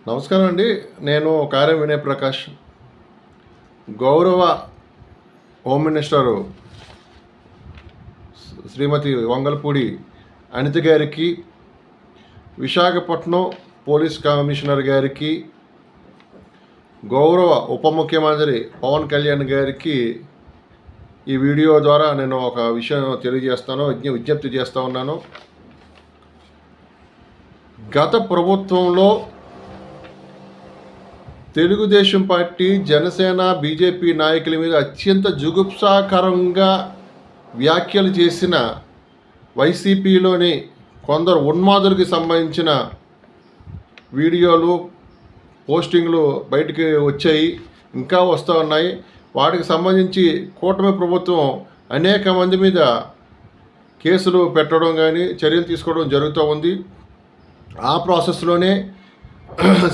నమస్కారం అండి. నేను కార్యం వినయ్ ప్రకాష్. గౌరవ హోమ్ మినిస్టరు శ్రీమతి వంగలపూడి అనిత గారికి, విశాఖపట్నం పోలీస్ కమిషనర్ గారికి, గౌరవ ఉప ముఖ్యమంత్రి పవన్ కళ్యాణ్ గారికి ఈ వీడియో ద్వారా నేను ఒక విషయం తెలియజేస్తాను, విజ్ఞప్తి చేస్తూ ఉన్నాను. గత ప్రభుత్వంలో తెలుగుదేశం పార్టీ, జనసేన, బీజేపీ నాయకుల మీద అత్యంత జుగుప్సాకరంగా వ్యాఖ్యలు చేసిన వైసీపీలోని కొందరు ఉన్మాదులకు సంబంధించిన వీడియోలు, పోస్టింగ్లు బయటికి వచ్చాయి, ఇంకా వస్తూ ఉన్నాయి. వాటికి సంబంధించి కూటమి ప్రభుత్వం అనేక మంది మీద కేసులు పెట్టడం కానీ చర్యలు తీసుకోవడం జరుగుతూ ఉంది. ఆ ప్రాసెస్లోనే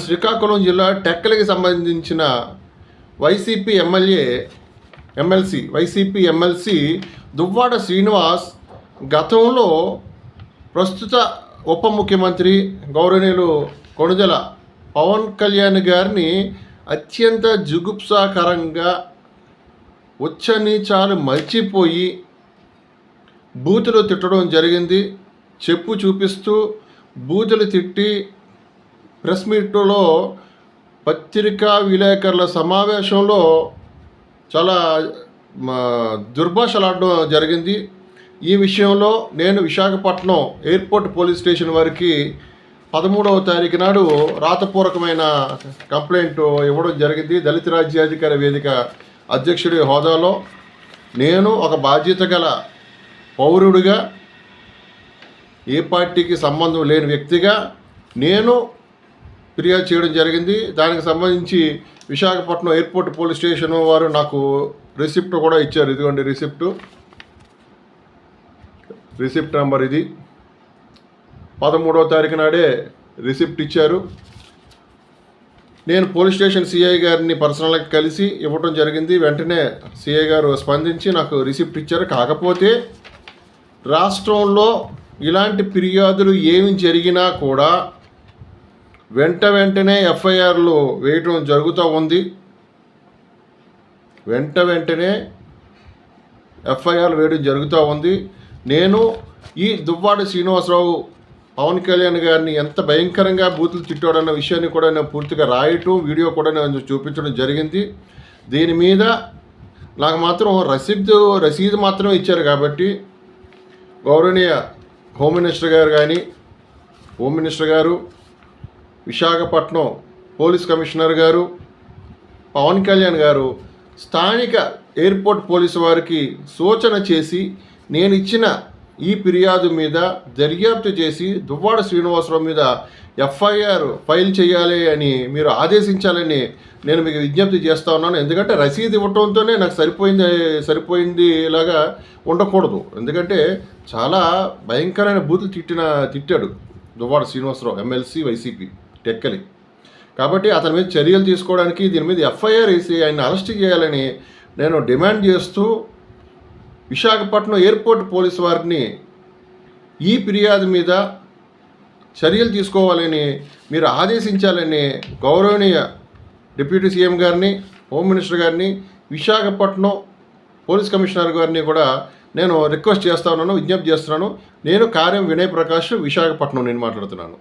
శ్రీకాకుళం జిల్లా టెక్కలికి సంబంధించిన వైసీపీ ఎమ్మెల్సీ దువ్వాడ శ్రీనివాస్ గతంలో ప్రస్తుత ఉప ముఖ్యమంత్రి గౌరవనీయులు కొణిదెల పవన్ కళ్యాణ్ గారిని అత్యంత జుగుప్సాకరంగా ఉచ్చనీచాలు మర్చిపోయి బూతులు తిట్టడం జరిగింది. చెప్పు చూపిస్తూ బూతులు తిట్టి ప్రెస్ మీట్లో, పత్రికా విలేకరుల సమావేశంలో చాలా దుర్భాషలాడడం జరిగింది. ఈ విషయంలో నేను విశాఖపట్నం ఎయిర్పోర్ట్ పోలీస్ స్టేషన్ వారికి 13వ తారీఖు నాడు రాతపూర్వకమైన కంప్లైంట్ ఇవ్వడం జరిగింది. దళిత రాజ్యాధికార వేదిక అధ్యక్షుడి హోదాలో నేను ఒక బాధ్యత గల పౌరుడిగా, ఏ పార్టీకి సంబంధం లేని వ్యక్తిగా నేను ఫిర్యాదు చేయడం జరిగింది. దానికి సంబంధించి విశాఖపట్నం ఎయిర్పోర్ట్ పోలీస్ స్టేషన్ వారు నాకు రిసిప్ట్ కూడా ఇచ్చారు. ఇదిగోండి రిసిప్ట్ నెంబర్ ఇది. 13వ తారీఖు నాడే రిసిప్ట్ ఇచ్చారు. నేను పోలీస్ స్టేషన్ సిఐ గారిని పర్సనల్గా కలిసి ఇవ్వడం జరిగింది. వెంటనే సిఐ గారు స్పందించి నాకు రిసిప్ట్ ఇచ్చారు. కాకపోతే రాష్ట్రంలో ఇలాంటి ఫిర్యాదులు ఏమి జరిగినా కూడా వెంటనే ఎఫ్ఐఆర్లు వేయటం జరుగుతూ ఉంది. వెంటనే ఎఫ్ఐఆర్లు వేయడం జరుగుతూ ఉంది. నేను ఈ దువ్వాడ శ్రీనివాసరావు పవన్ కళ్యాణ్ గారిని ఎంత భయంకరంగా బూతులు తిట్టాడన్న విషయాన్ని కూడా నేను పూర్తిగా రాయటం, వీడియో కూడా నేను చూపించడం జరిగింది. దీని మీద నాకు మాత్రం రసీదు మాత్రం ఇచ్చారు. కాబట్టి గౌరవనీయ హోమ్ మినిస్టర్ గారు, విశాఖపట్నం పోలీస్ కమిషనర్ గారు, పవన్ కళ్యాణ్ గారు స్థానిక ఎయిర్పోర్ట్ పోలీసు వారికి సూచన చేసి నేను ఇచ్చిన ఈ ఫిర్యాదు మీద దర్యాప్తు చేసి దువ్వాడ శ్రీనివాసరావు మీద ఎఫ్ఐఆర్ ఫైల్ చేయాలి అని మీరు ఆదేశించాలని నేను మీకు విజ్ఞప్తి చేస్తూ ఉన్నాను. ఎందుకంటే రసీదు ఇవ్వటంతోనే నాకు సరిపోయింది ఇలాగా ఉండకూడదు. ఎందుకంటే చాలా భయంకరమైన బూతులు తిట్టాడు దువ్వాడ శ్రీనివాసరావు, ఎమ్మెల్సీ, వైసీపీ టెక్కలి. కాబట్టి అతని మీద చర్యలు తీసుకోవడానికి, దీని మీద ఎఫ్ఐఆర్ వేసి ఆయన అరెస్ట్ చేయాలని నేను డిమాండ్ చేస్తూ విశాఖపట్నం ఎయిర్పోర్ట్ పోలీసు వారిని ఈ ఫిర్యాదు మీద చర్యలు తీసుకోవాలని మీరు ఆదేశించాలని గౌరవనీయ డిప్యూటీ సీఎం గారిని, హోమ్ మినిస్టర్ గారిని, విశాఖపట్నం పోలీస్ కమిషనర్ గారిని కూడా నేను రిక్వెస్ట్ చేస్తా ఉన్నాను, విజ్ఞప్తి చేస్తున్నాను. నేను కార్యం వినయ్ ప్రకాష్, విశాఖపట్నం నేను మాట్లాడుతున్నాను.